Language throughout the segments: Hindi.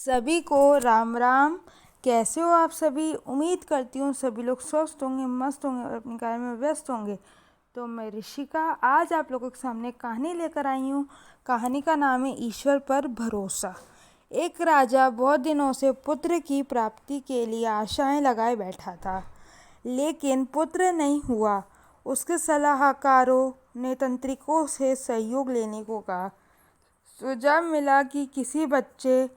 सभी को राम राम। कैसे हो आप सभी? उम्मीद करती हूँ सभी लोग स्वस्थ होंगे, मस्त होंगे और अपने कार्य में व्यस्त होंगे। तो मैं ऋषिका आज आप लोगों के सामने कहानी लेकर आई हूँ। कहानी का नाम है ईश्वर पर भरोसा। एक राजा बहुत दिनों से पुत्र की प्राप्ति के लिए आशाएं लगाए बैठा था, लेकिन पुत्र नहीं हुआ। उसके सलाहकारों ने तांत्रिकों से सहयोग लेने को कहा। सुझाव मिला कि किसी बच्चे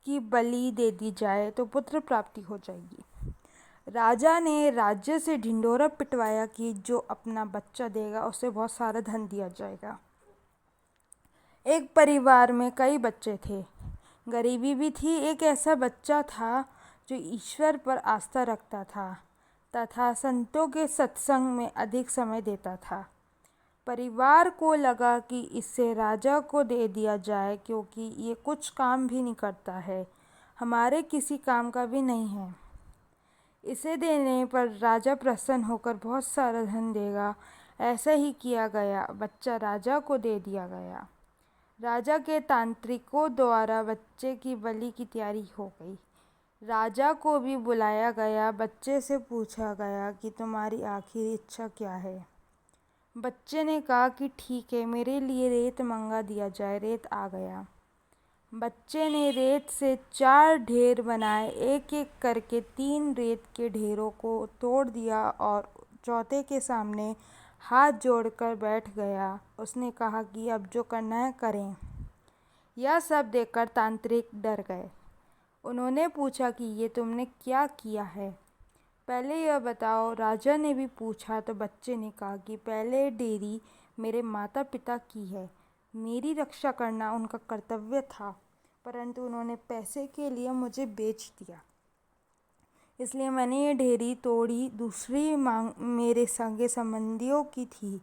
की बलि दे दी जाए तो पुत्र प्राप्ति हो जाएगी। राजा ने राज्य से ढिंढोरा पिटवाया कि जो अपना बच्चा देगा उसे बहुत सारा धन दिया जाएगा। एक परिवार में कई बच्चे थे, गरीबी भी थी। एक ऐसा बच्चा था जो ईश्वर पर आस्था रखता था तथा संतों के सत्संग में अधिक समय देता था। परिवार को लगा कि इसे राजा को दे दिया जाए, क्योंकि ये कुछ काम भी नहीं करता है, हमारे किसी काम का भी नहीं है। इसे देने पर राजा प्रसन्न होकर बहुत सारा धन देगा। ऐसा ही किया गया। बच्चा राजा को दे दिया गया। राजा के तांत्रिकों द्वारा बच्चे की बलि की तैयारी हो गई। राजा को भी बुलाया गया। बच्चे से पूछा गया कि तुम्हारी आखिरी इच्छा क्या है। बच्चे ने कहा कि ठीक है, मेरे लिए रेत मंगा दिया जाए। रेत आ गया। बच्चे ने रेत से 4 ढेर बनाए। एक एक करके 3 रेत के ढेरों को तोड़ दिया और चौथे के सामने हाथ जोड़कर बैठ गया। उसने कहा कि अब जो करना है करें। यह सब देखकर तांत्रिक डर गए। उन्होंने पूछा कि ये तुमने क्या किया है, पहले यह बताओ। राजा ने भी पूछा तो बच्चे ने कहा कि पहले डेयरी मेरे माता पिता की है, मेरी रक्षा करना उनका कर्तव्य था, परंतु उन्होंने पैसे के लिए मुझे बेच दिया, इसलिए मैंने ये डेयरी तोड़ी। दूसरी मांग मेरे सगे संबंधियों की थी,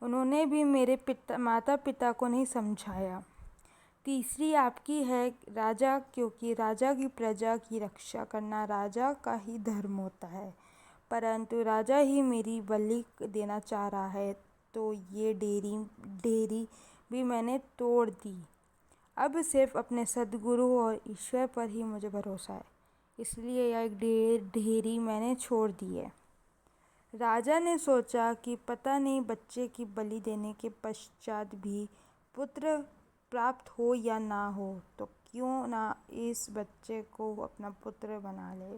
उन्होंने भी मेरे माता पिता को नहीं समझाया। तीसरी आपकी है राजा, क्योंकि राजा की प्रजा की रक्षा करना राजा का ही धर्म होता है, परंतु राजा ही मेरी बलि देना चाह रहा है, तो ये डेयरी भी मैंने तोड़ दी। अब सिर्फ अपने सद्गुरु और ईश्वर पर ही मुझे भरोसा है, इसलिए यह डेयरी मैंने छोड़ दी है। राजा ने सोचा कि पता नहीं बच्चे की बलि देने के पश्चात भी पुत्र प्राप्त हो या ना हो, तो क्यों ना इस बच्चे को अपना पुत्र बना ले।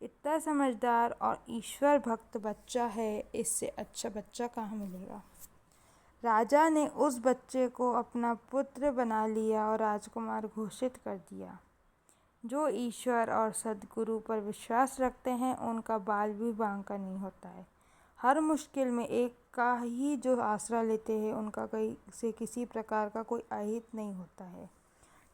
इतना समझदार और ईश्वर भक्त बच्चा है, इससे अच्छा बच्चा कहाँ मिलेगा। राजा ने उस बच्चे को अपना पुत्र बना लिया और राजकुमार घोषित कर दिया। जो ईश्वर और सद्गुरु पर विश्वास रखते हैं, उनका बाल भी बांका नहीं होता है। हर मुश्किल में एक का ही जो आसरा लेते हैं, उनका कहीं से किसी प्रकार का कोई अहित नहीं होता है।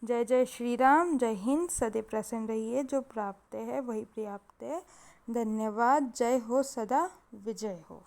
जय जय श्री राम। जय हिंद। सदैव प्रसन्न रहिए। जो प्राप्त है वही पर्याप्त है। धन्यवाद। जय हो। सदा विजय हो।